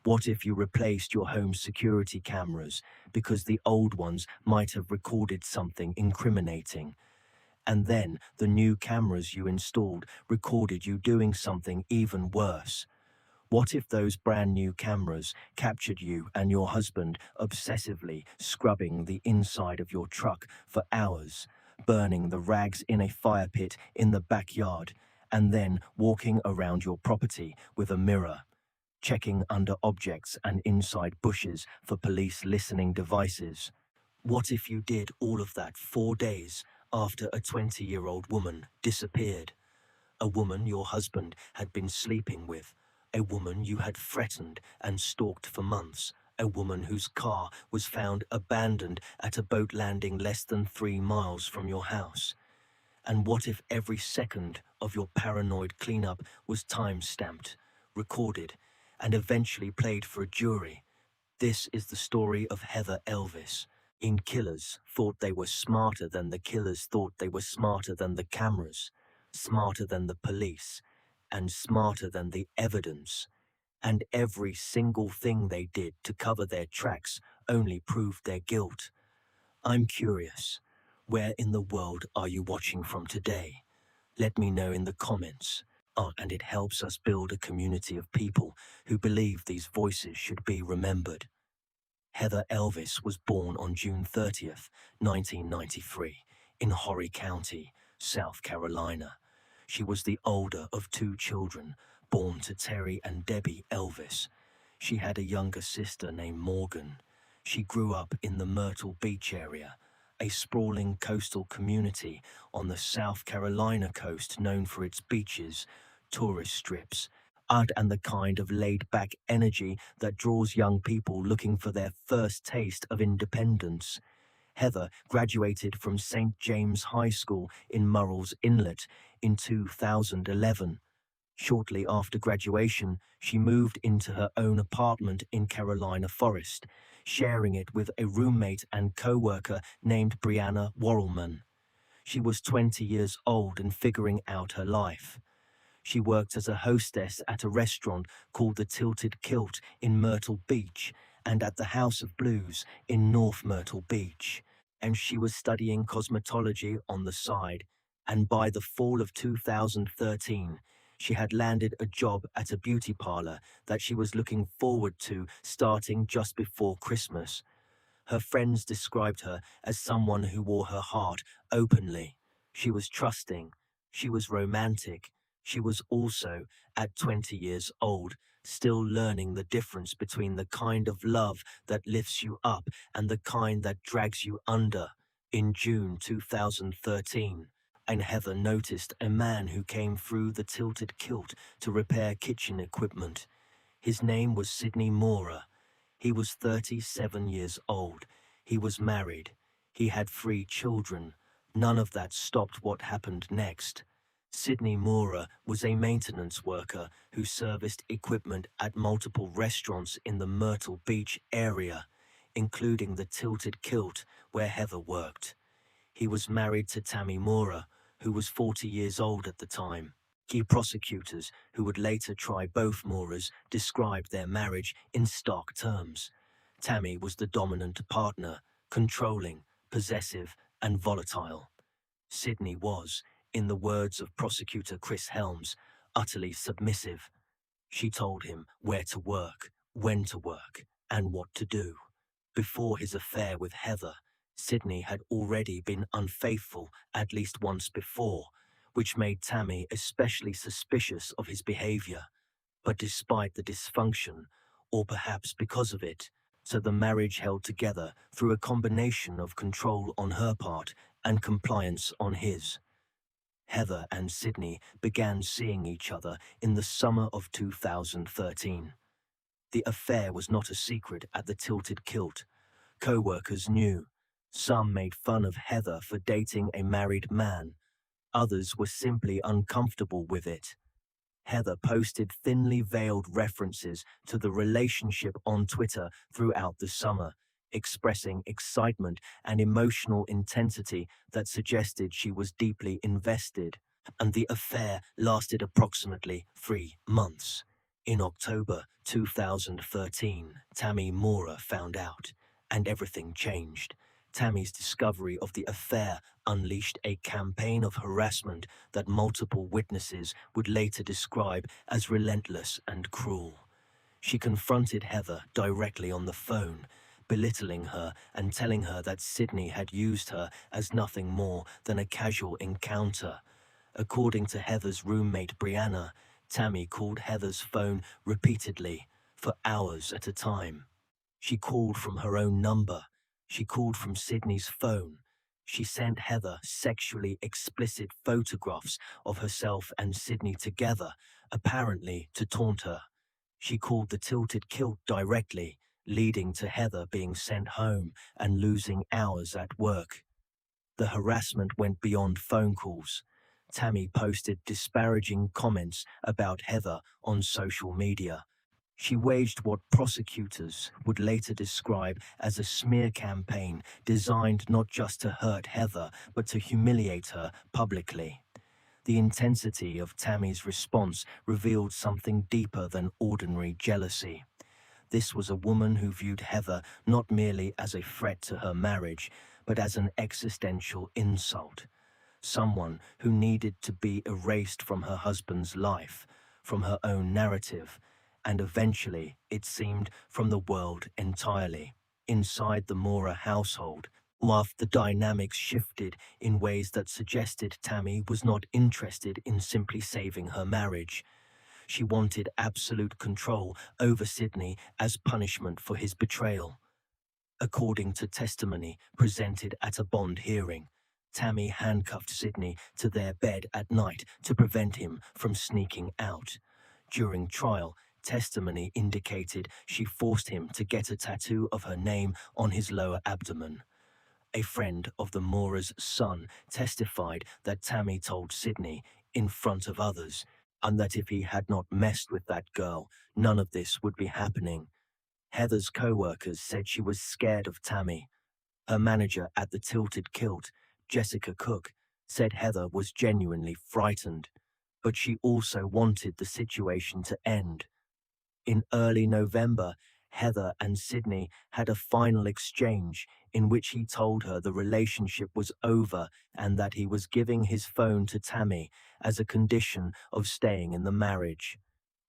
What if you replaced your home's security cameras because the old ones might have recorded something incriminating? And then the new cameras you installed recorded you doing something even worse. What if those brand new cameras captured you and your husband obsessively scrubbing the inside of your truck for hours, burning the rags in a fire pit in the backyard, and then walking around your property with a mirror, checking under objects and inside bushes for police listening devices? What if you did all of that 4 days after a 20-year-old woman disappeared? A woman your husband had been sleeping with, a woman you had threatened and stalked for months, a woman whose car was found abandoned at a boat landing less than 3 miles from your house. And what if every second of your paranoid cleanup was time-stamped, recorded, and eventually played for a jury? This is the story of Heather Elvis. Killers thought they were smarter than the killers thought they were smarter than the cameras, smarter than the police, and smarter than the evidence. And every single thing they did to cover their tracks only proved their guilt. I'm curious, where in the world are you watching from today? Let me know in the comments. And it helps us build a community of people who believe these voices should be remembered. Heather Elvis was born on June 30th, 1993, in Horry County, South Carolina. She was the older of 2 children, born to Terry and Debbie Elvis. She had a younger sister named Morgan. She grew up in the Myrtle Beach area, a sprawling coastal community on the South Carolina coast known for its beaches, tourist strips, and the kind of laid-back energy that draws young people looking for their first taste of independence. Heather graduated from St. James High School in Murrells Inlet in 2011. Shortly after graduation, she moved into her own apartment in Carolina Forest, sharing it with a roommate and co-worker named Brianna Warrelman. She was 20 years old and figuring out her life. She worked as a hostess at a restaurant called the Tilted Kilt in Myrtle Beach and at the House of Blues in North Myrtle Beach. And she was studying cosmetology on the side. And by the fall of 2013, she had landed a job at a beauty parlor that she was looking forward to starting just before Christmas. Her friends described her as someone who wore her heart openly. She was trusting. She was romantic. She was also, at 20 years old, still learning the difference between the kind of love that lifts you up and the kind that drags you under. In June 2013, and Heather noticed a man who came through the Tilted Kilt to repair kitchen equipment. His name was Sidney Mora. He was 37 years old. He was married. He had 3 children. None of that stopped what happened next. Sidney Mora was a maintenance worker who serviced equipment at multiple restaurants in the Myrtle Beach area, including the Tilted Kilt where Heather worked. He was married to Tammy Mora, who was 40 years old at the time. Key prosecutors, who would later try both Moras, described their marriage in stark terms. Tammy was the dominant partner, controlling, possessive, and volatile. Sidney was, in the words of prosecutor Chris Helms, utterly submissive. She told him where to work, when to work, and what to do. Before his affair with Heather, Sidney had already been unfaithful at least once before, which made Tammy especially suspicious of his behavior. But despite the dysfunction, or perhaps because of it, so the marriage held together through a combination of control on her part and compliance on his. Heather and Sidney began seeing each other in the summer of 2013. The affair was not a secret at the Tilted Kilt. Co-workers knew. Some made fun of Heather for dating a married man. Others were simply uncomfortable with it. Heather posted thinly veiled references to the relationship on Twitter throughout the summer, expressing excitement and emotional intensity that suggested she was deeply invested, and the affair lasted approximately 3 months. In October 2013, Tammy Mora found out, and everything changed. Tammy's discovery of the affair unleashed a campaign of harassment that multiple witnesses would later describe as relentless and cruel. She confronted Heather directly on the phone, belittling her and telling her that Sydney had used her as nothing more than a casual encounter. According to Heather's roommate Brianna, Tammy called Heather's phone repeatedly, for hours at a time. She called from her own number. She called from Sydney's phone. She sent Heather sexually explicit photographs of herself and Sydney together, apparently to taunt her. She called the Tilted Kilt directly, leading to Heather being sent home and losing hours at work. The harassment went beyond phone calls. Tammy posted disparaging comments about Heather on social media. She waged what prosecutors would later describe as a smear campaign designed not just to hurt Heather, but to humiliate her publicly. The intensity of Tammy's response revealed something deeper than ordinary jealousy. This was a woman who viewed Heather not merely as a threat to her marriage, but as an existential insult. Someone who needed to be erased from her husband's life, from her own narrative, and eventually, it seemed, from the world entirely. Inside the Mora household, the dynamics shifted in ways that suggested Tammy was not interested in simply saving her marriage. She wanted absolute control over Sydney as punishment for his betrayal. According to testimony presented at a bond hearing, Tammy handcuffed Sydney to their bed at night to prevent him from sneaking out. During trial, testimony indicated she forced him to get a tattoo of her name on his lower abdomen. A friend of the Mora's son testified that Tammy told Sydney, in front of others, and that if he had not messed with that girl, none of this would be happening. Heather's co-workers said she was scared of Tammy. Her manager at the Tilted Kilt, Jessica Cook, said Heather was genuinely frightened, but she also wanted the situation to end. In early November, Heather and Sydney had a final exchange in which he told her the relationship was over and that he was giving his phone to Tammy as a condition of staying in the marriage.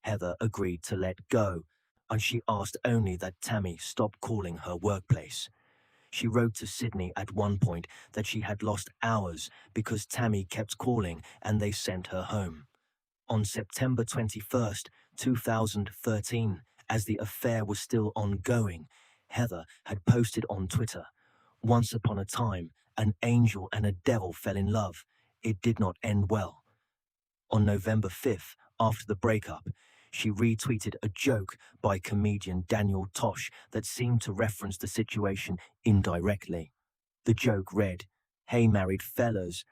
Heather agreed to let go, and she asked only that Tammy stop calling her workplace. She wrote to Sydney at one point that she had lost hours because Tammy kept calling and they sent her home. On September 21st, 2013, as the affair was still ongoing, Heather had posted on Twitter, "Once upon a time, an angel and a devil fell in love. It did not end well." On November 5th, after the breakup, she retweeted a joke by comedian Daniel Tosh that seemed to reference the situation indirectly. The joke read, "Hey married fellas,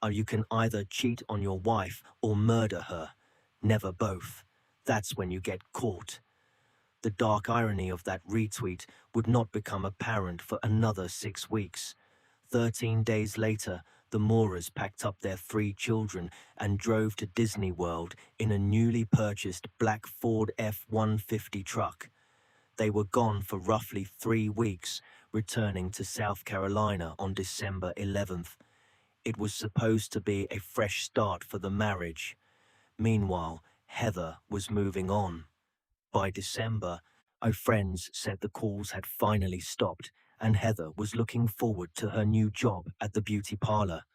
you can either cheat on your wife or murder her. Never both. That's when you get caught." The dark irony of that retweet would not become apparent for another 6 weeks. 13 days later, the Moras packed up their 3 children and drove to Disney World in a newly purchased black Ford F-150 truck. They were gone for roughly 3 weeks, returning to South Carolina on December 11th. It was supposed to be a fresh start for the marriage. Meanwhile, Heather was moving on. By December, our friends said the calls had finally stopped, and Heather was looking forward to her new job at the beauty parlor.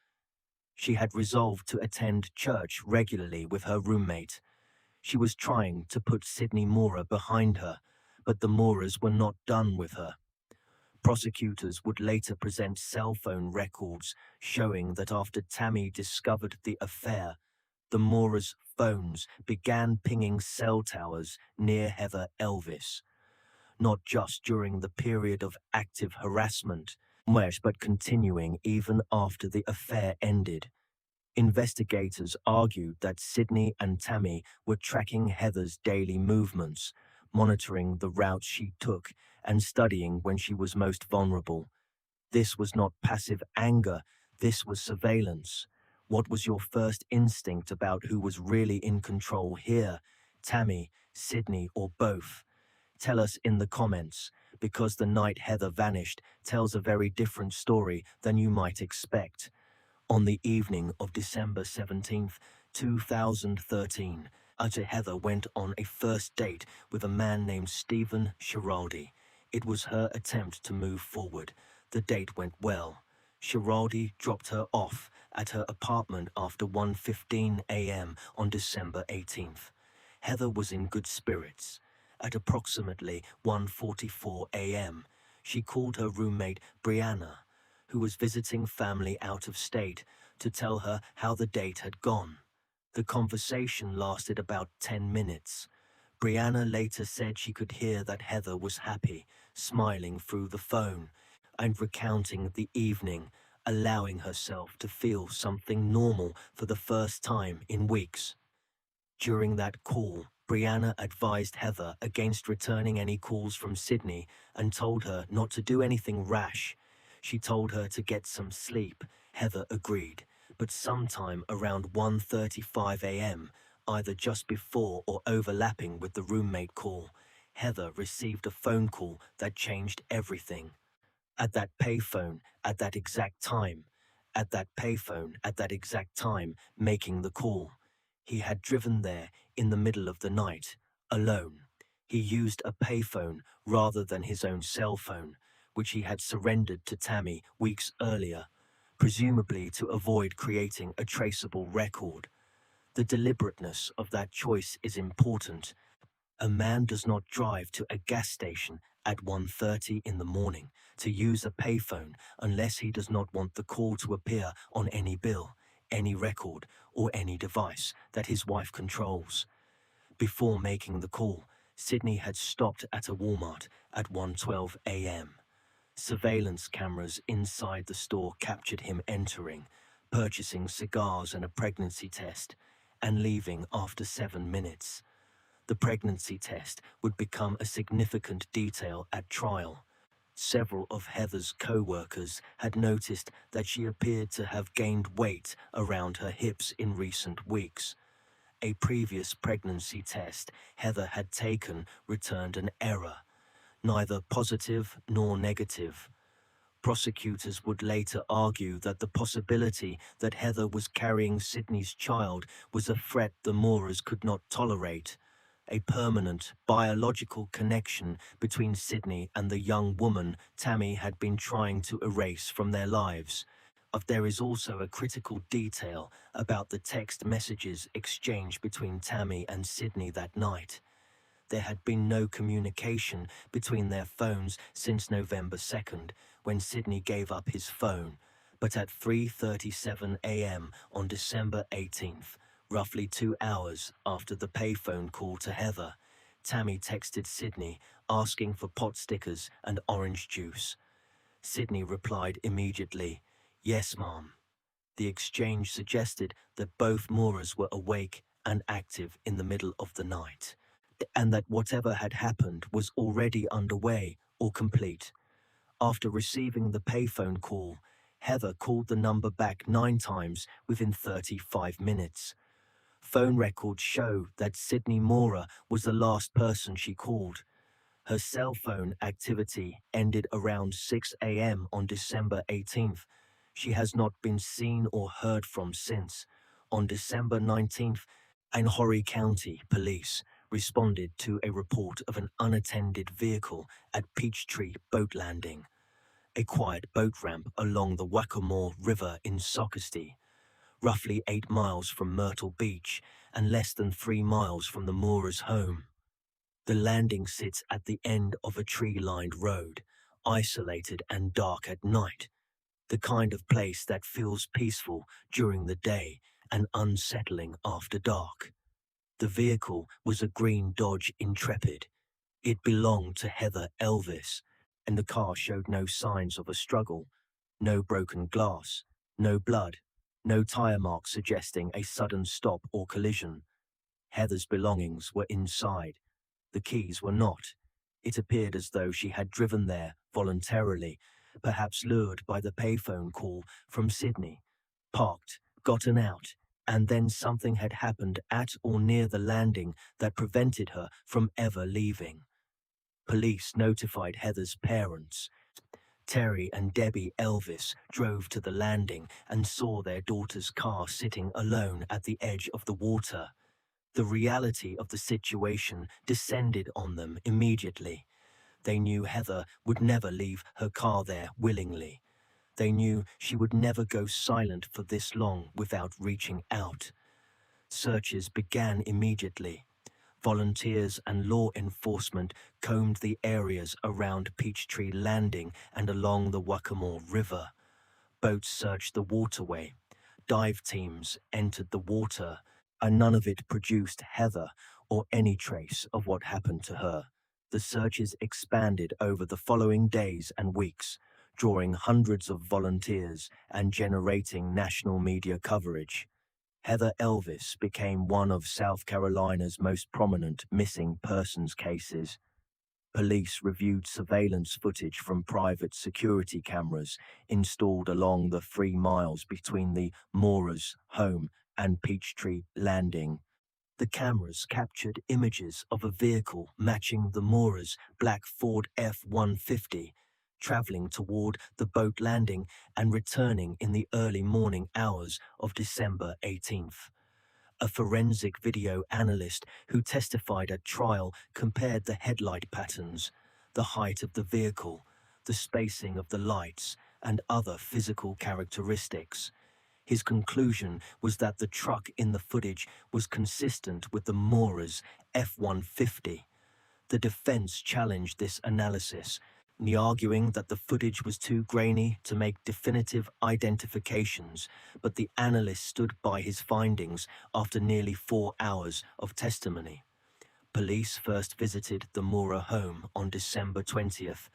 She had resolved to attend church regularly with her roommate. She was trying to put Sydney Mora behind her, but the Moras were not done with her. Prosecutors would later present cell phone records showing that after Tammy discovered the affair, the Moras' phones began pinging cell towers near Heather Elvis. Not just during the period of active harassment, but continuing even after the affair ended. Investigators argued that Sydney and Tammy were tracking Heather's daily movements, monitoring the routes she took, and studying when she was most vulnerable. This was not passive anger, this was surveillance. What was your first instinct about who was really in control here? Tammy, Sydney, or both? Tell us in the comments, because the night Heather vanished tells a very different story than you might expect. On the evening of December 17th, 2013, Heather went on a first date with a man named Stephen Schiraldi. It was her attempt to move forward. The date went well. Schiraldi dropped her off at her apartment after 1:15 a.m. on December 18th. Heather was in good spirits. At approximately 1:44 a.m., she called her roommate Brianna, who was visiting family out of state, to tell her how the date had gone. The conversation lasted about 10 minutes. Brianna later said she could hear that Heather was happy, smiling through the phone, and recounting the evening, allowing herself to feel something normal for the first time in weeks. During that call, Brianna advised Heather against returning any calls from Sydney and told her not to do anything rash. She told her to get some sleep. Heather agreed, but sometime around 1:35 a.m., either just before or overlapping with the roommate call, Heather received a phone call that changed everything. At that payphone, at that exact time, at that payphone, at that exact time, making the call. He had driven there in the middle of the night, alone. He used a payphone rather than his own cell phone, which he had surrendered to Tammy weeks earlier, presumably to avoid creating a traceable record. The deliberateness of that choice is important. A man does not drive to a gas station at 1:30 in the morning to use a payphone unless he does not want the call to appear on any bill, any record, or any device that his wife controls. Before making the call, Sydney had stopped at a Walmart at 1:12 a.m. Surveillance cameras inside the store captured him entering, purchasing cigars and a pregnancy test, and leaving after 7 minutes. The pregnancy test would become a significant detail at trial. Several of Heather's co-workers had noticed that she appeared to have gained weight around her hips in recent weeks. A previous pregnancy test Heather had taken returned an error, neither positive nor negative. Prosecutors would later argue that the possibility that Heather was carrying Sydney's child was a threat the Moores could not tolerate. A permanent, biological connection between Sydney and the young woman Tammy had been trying to erase from their lives. There is also a critical detail about the text messages exchanged between Tammy and Sydney that night. There had been no communication between their phones since November 2nd, when Sydney gave up his phone, but at 3:37 a.m. on December 18th, roughly 2 hours after the payphone call to Heather, Tammy texted Sydney asking for pot stickers and orange juice. Sydney replied immediately, "Yes, Mom." The exchange suggested that both Moores were awake and active in the middle of the night, and that whatever had happened was already underway or complete. After receiving the payphone call, Heather called the number back 9 times within 35 minutes. Phone records show that Sydney Moore was the last person she called. Her cell phone activity ended around 6 a.m. on December 18th. She has not been seen or heard from since. On December 19th, Horry County Police responded to a report of an unattended vehicle at Peachtree Boat Landing, a quiet boat ramp along the Waccamaw River in Socastee, roughly 8 miles from Myrtle Beach and less than 3 miles from the Moores' home. The landing sits at the end of a tree-lined road, isolated and dark at night, the kind of place that feels peaceful during the day and unsettling after dark. The vehicle was a green Dodge Intrepid. It belonged to Heather Elvis, and the car showed no signs of a struggle, no broken glass, no blood, no tire marks suggesting a sudden stop or collision. Heather's belongings were inside. The keys were not. It appeared as though she had driven there voluntarily, perhaps lured by the payphone call from Sydney, parked, gotten out, And then something had happened at or near the landing that prevented her from ever leaving. Police notified Heather's parents. Terry and Debbie Elvis drove to the landing and saw their daughter's car sitting alone at the edge of the water. The reality of the situation descended on them immediately. They knew Heather would never leave her car there willingly. They knew she would never go silent for this long without reaching out. Searches began immediately. Volunteers and law enforcement combed the areas around Peachtree Landing and along the Waccamaw River. Boats searched the waterway. Dive teams entered the water, and none of it produced Heather or any trace of what happened to her. The searches expanded over the following days and weeks, drawing hundreds of volunteers and generating national media coverage. Heather Elvis became one of South Carolina's most prominent missing persons cases. Police reviewed surveillance footage from private security cameras installed along the 3 miles between the Mora's home and Peachtree Landing. The cameras captured images of a vehicle matching the Mora's black Ford F-150, traveling toward the boat landing and returning in the early morning hours of December 18th. A forensic video analyst who testified at trial compared the headlight patterns, the height of the vehicle, the spacing of the lights, and other physical characteristics. His conclusion was that the truck in the footage was consistent with the Mora's F-150. The defense challenged this analysis, arguing that the footage was too grainy to make definitive identifications, but the analyst stood by his findings after nearly 4 hours of testimony. Police first visited the Mora home on December 20th,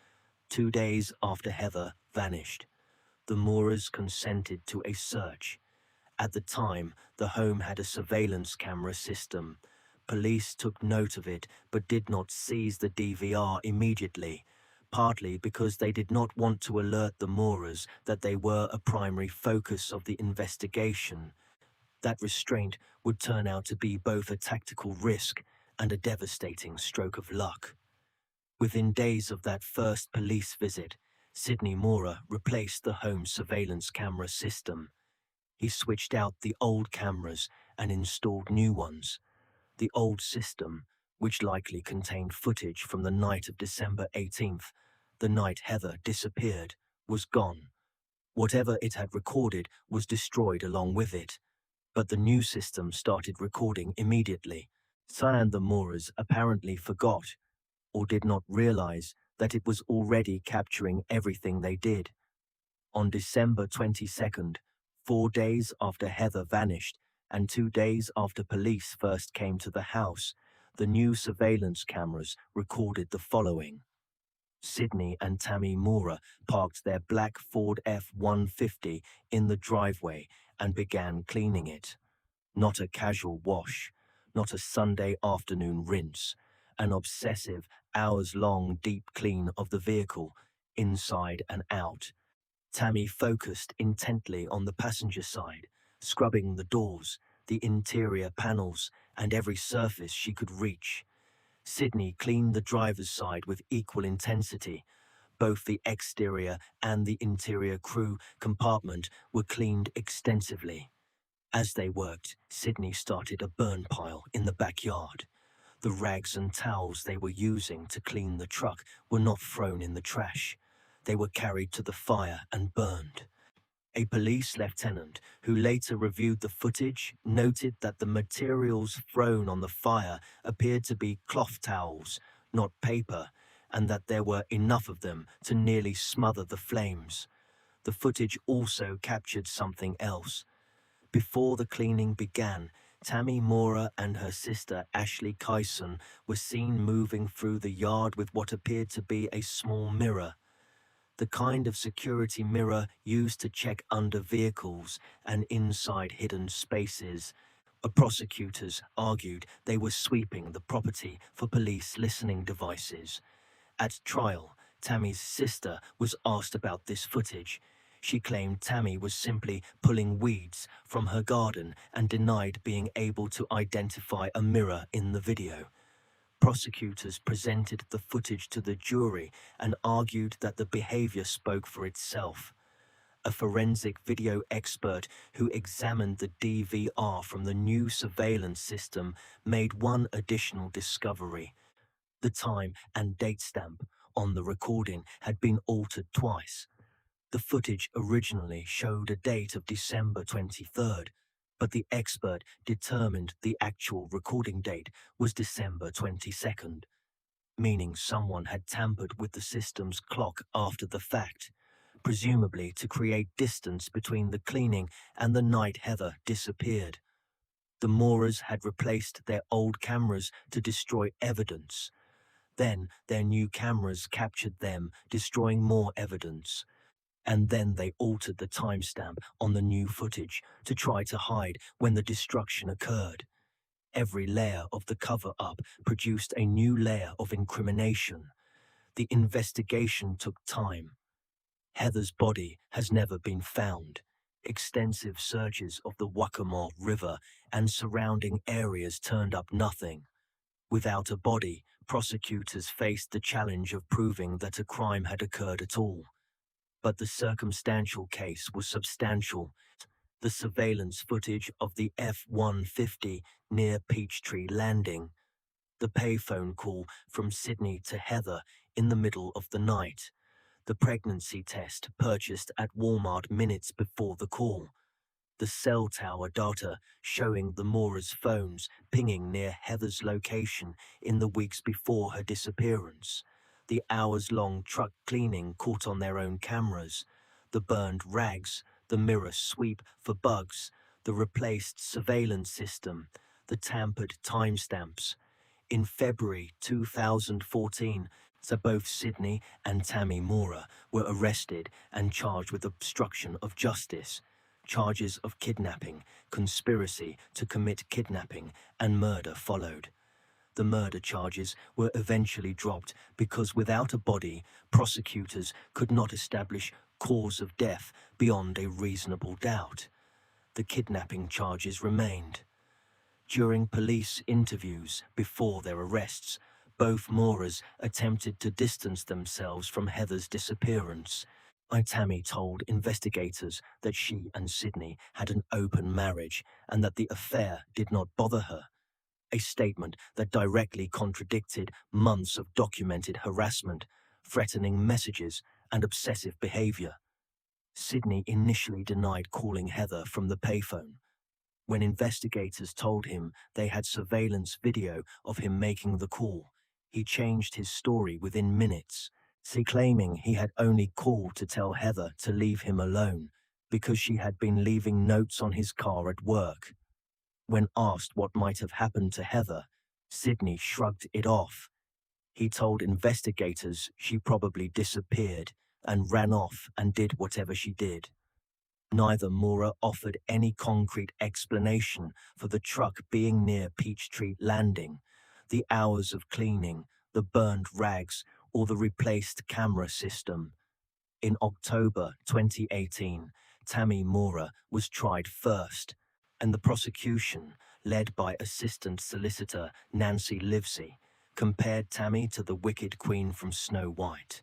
2 days after Heather vanished. The Moras consented to a search. At the time, the home had a surveillance camera system. Police took note of it but did not seize the DVR immediately, partly because they did not want to alert the Moras that they were a primary focus of the investigation. That restraint would turn out to be both a tactical risk and a devastating stroke of luck. Within days of that first police visit, Sidney Mora replaced the home's surveillance camera system. He switched out the old cameras and installed new ones. The old system, which likely contained footage from the night of December 18th, the night Heather disappeared, was gone. Whatever it had recorded was destroyed along with it. But the new system started recording immediately. And the Moras apparently forgot, or did not realize, that it was already capturing everything they did. On December 22nd, 4 days after Heather vanished, and 2 days after police first came to the house, the new surveillance cameras recorded the following. Sidney and Tammy Mora parked their black Ford F-150 in the driveway and began cleaning it. Not a casual wash, not a Sunday afternoon rinse, an obsessive, hours-long deep clean of the vehicle, inside and out. Tammy focused intently on the passenger side, scrubbing the doors, the interior panels, and every surface she could reach. Sidney cleaned the driver's side with equal intensity. Both the exterior and the interior crew compartment were cleaned extensively. As they worked, Sidney started a burn pile in the backyard. The rags and towels they were using to clean the truck were not thrown in the trash. They were carried to the fire and burned. A police lieutenant, who later reviewed the footage, noted that the materials thrown on the fire appeared to be cloth towels, not paper, and that there were enough of them to nearly smother the flames. The footage also captured something else. Before the cleaning began, Tammy Mora and her sister Ashley Kyson were seen moving through the yard with what appeared to be a small mirror. The kind of security mirror used to check under vehicles and inside hidden spaces. Prosecutors argued they were sweeping the property for police listening devices. At trial, Tammy's sister was asked about this footage. She claimed Tammy was simply pulling weeds from her garden and denied being able to identify a mirror in the video. Prosecutors presented the footage to the jury and argued that the behavior spoke for itself. A forensic video expert who examined the DVR from the new surveillance system made one additional discovery. The time and date stamp on the recording had been altered twice. The footage originally showed a date of December 23rd, but the expert determined the actual recording date was December 22nd, meaning someone had tampered with the system's clock after the fact, presumably to create distance between the cleaning and the night Heather disappeared. The Moorers had replaced their old cameras to destroy evidence. Then their new cameras captured them, destroying more evidence. And then they altered the timestamp on the new footage to try to hide when the destruction occurred. Every layer of the cover-up produced a new layer of incrimination. The investigation took time. Heather's body has never been found. Extensive searches of the Waccamaw River and surrounding areas turned up nothing. Without a body, prosecutors faced the challenge of proving that a crime had occurred at all. But the circumstantial case was substantial. The surveillance footage of the F-150 near Peachtree Landing, the payphone call from Sydney to Heather in the middle of the night, the pregnancy test purchased at Walmart minutes before the call, the cell tower data showing the Moorers' phones pinging near Heather's location in the weeks before her disappearance, the hours-long truck cleaning caught on their own cameras, the burned rags, the mirror sweep for bugs, the replaced surveillance system, the tampered timestamps. In February 2014, so both Sydney and Tammy Moorer were arrested and charged with obstruction of justice. Charges of kidnapping, conspiracy to commit kidnapping, and murder followed. The murder charges were eventually dropped because without a body, prosecutors could not establish cause of death beyond a reasonable doubt. The kidnapping charges remained. During police interviews before their arrests, both Moorers attempted to distance themselves from Heather's disappearance. Tammy told investigators that she and Sydney had an open marriage and that the affair did not bother her, a statement that directly contradicted months of documented harassment, threatening messages, and obsessive behavior. Sydney initially denied calling Heather from the payphone. When investigators told him they had surveillance video of him making the call, he changed his story within minutes, claiming he had only called to tell Heather to leave him alone because she had been leaving notes on his car at work. When asked what might have happened to Heather, Sydney shrugged it off. He told investigators she probably disappeared and ran off and did whatever she did. Neither Moorer offered any concrete explanation for the truck being near Peachtree Landing, the hours of cleaning, the burned rags, or the replaced camera system. In October 2018, Tammy Moorer was tried first, and the prosecution, led by Assistant Solicitor Nancy Livesey, compared Tammy to the Wicked Queen from Snow White,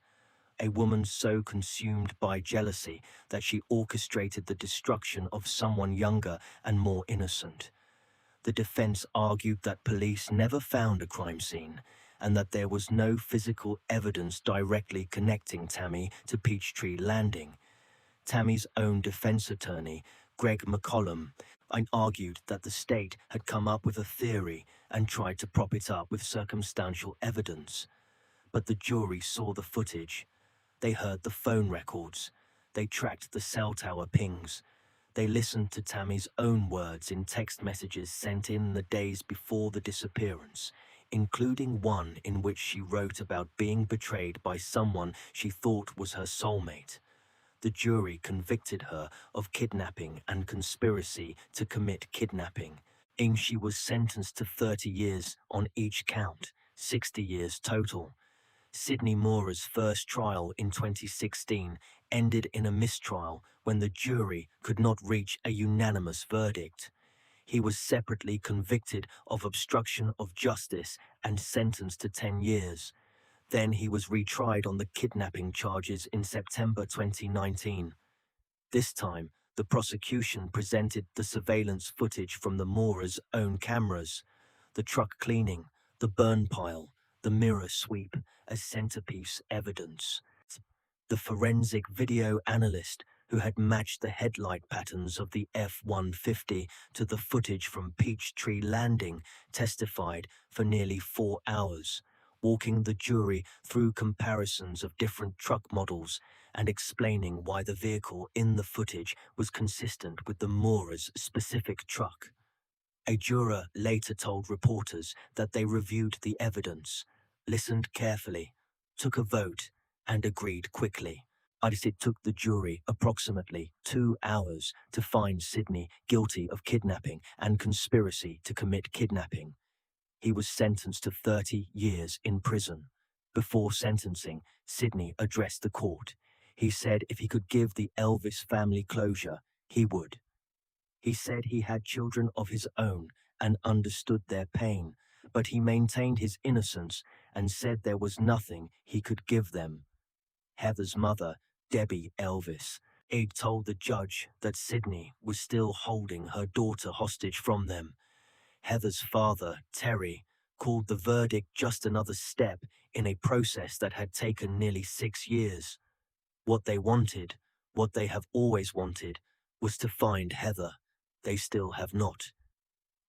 a woman so consumed by jealousy that she orchestrated the destruction of someone younger and more innocent. The defense argued that police never found a crime scene and that there was no physical evidence directly connecting Tammy to Peachtree Landing. Tammy's own defense attorney, Greg McCollum, argued that the state had come up with a theory and tried to prop it up with circumstantial evidence. But the jury saw the footage. They heard the phone records. They tracked the cell tower pings. They listened to Tammy's own words in text messages sent in the days before the disappearance, including one in which she wrote about being betrayed by someone she thought was her soulmate. The jury convicted her of kidnapping and conspiracy to commit kidnapping, and she was sentenced to 30 years on each count, 60 years total. Sidney Mora's first trial in 2016 ended in a mistrial when the jury could not reach a unanimous verdict. He was separately convicted of obstruction of justice and sentenced to 10 years. Then he was retried on the kidnapping charges in September 2019. This time, the prosecution presented the surveillance footage from the Mora's own cameras, the truck cleaning, the burn pile, the mirror sweep as centerpiece evidence. The forensic video analyst who had matched the headlight patterns of the F-150 to the footage from Peachtree Landing testified for nearly 4 hours, walking the jury through comparisons of different truck models and explaining why the vehicle in the footage was consistent with the Mora's specific truck. A juror later told reporters that they reviewed the evidence, listened carefully, took a vote, and agreed quickly. It took the jury approximately 2 hours to find Sidney guilty of kidnapping and conspiracy to commit kidnapping. He was sentenced to 30 years in prison. Before sentencing, Sidney addressed the court. He said if he could give the Elvis family closure, he would. He said he had children of his own and understood their pain, but he maintained his innocence and said there was nothing he could give them. Heather's mother, Debbie Elvis, told the judge that Sidney was still holding her daughter hostage from them. Heather's father, Terry, called the verdict just another step in a process that had taken nearly 6 years. What they wanted, what they have always wanted, was to find Heather. They still have not.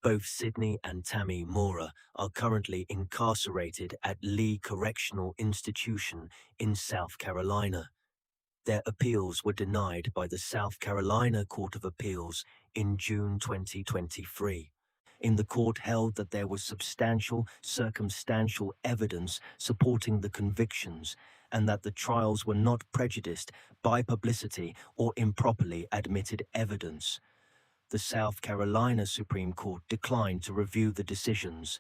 Both Sidney and Tammy Mora are currently incarcerated at Lee Correctional Institution in South Carolina. Their appeals were denied by the South Carolina Court of Appeals in June 2023. The court held that there was substantial circumstantial evidence supporting the convictions and that the trials were not prejudiced by publicity or improperly admitted evidence. The South Carolina Supreme Court declined to review the decisions.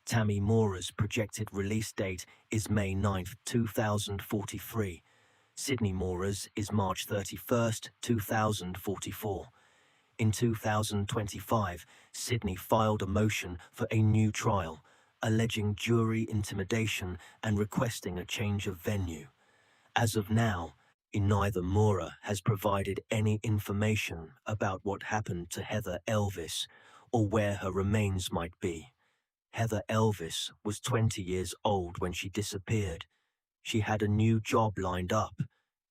Tammy Mora's projected release date is May 9, 2043. Sidney Mora's is March 31, 2044. In 2025, Sidney filed a motion for a new trial, alleging jury intimidation and requesting a change of venue. As of now, neither Mora has provided any information about what happened to Heather Elvis or where her remains might be. Heather Elvis was 20 years old when she disappeared. She had a new job lined up.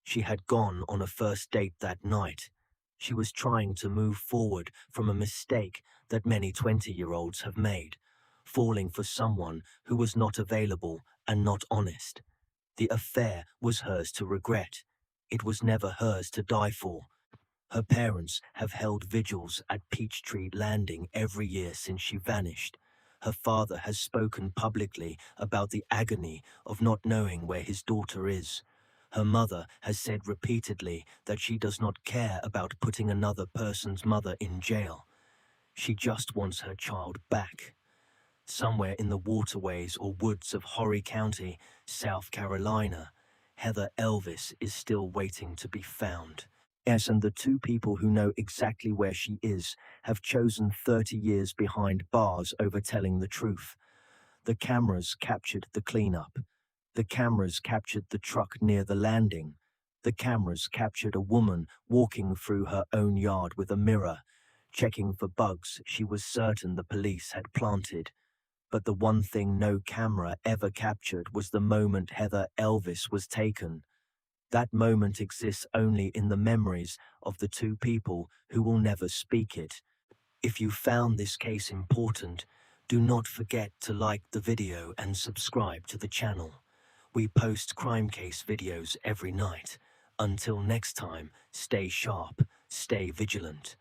She had gone on a first date that night. She was trying to move forward from a mistake that many 20-year-olds have made, falling for someone who was not available and not honest. The affair was hers to regret. It was never hers to die for. Her parents have held vigils at Peachtree Landing every year since she vanished. Her father has spoken publicly about the agony of not knowing where his daughter is. Her mother has said repeatedly that she does not care about putting another person's mother in jail. She just wants her child back. Somewhere in the waterways or woods of Horry County, South Carolina, Heather Elvis is still waiting to be found. Yes, and the two people who know exactly where she is have chosen 30 years behind bars over telling the truth. The cameras captured the cleanup. The cameras captured the truck near the landing. The cameras captured a woman walking through her own yard with a mirror, checking for bugs she was certain the police had planted. But the one thing no camera ever captured was the moment Heather Elvis was taken. That moment exists only in the memories of the two people who will never speak it. If you found this case important, do not forget to like the video and subscribe to the channel. We post crime case videos every night. Until next time, stay sharp, stay vigilant.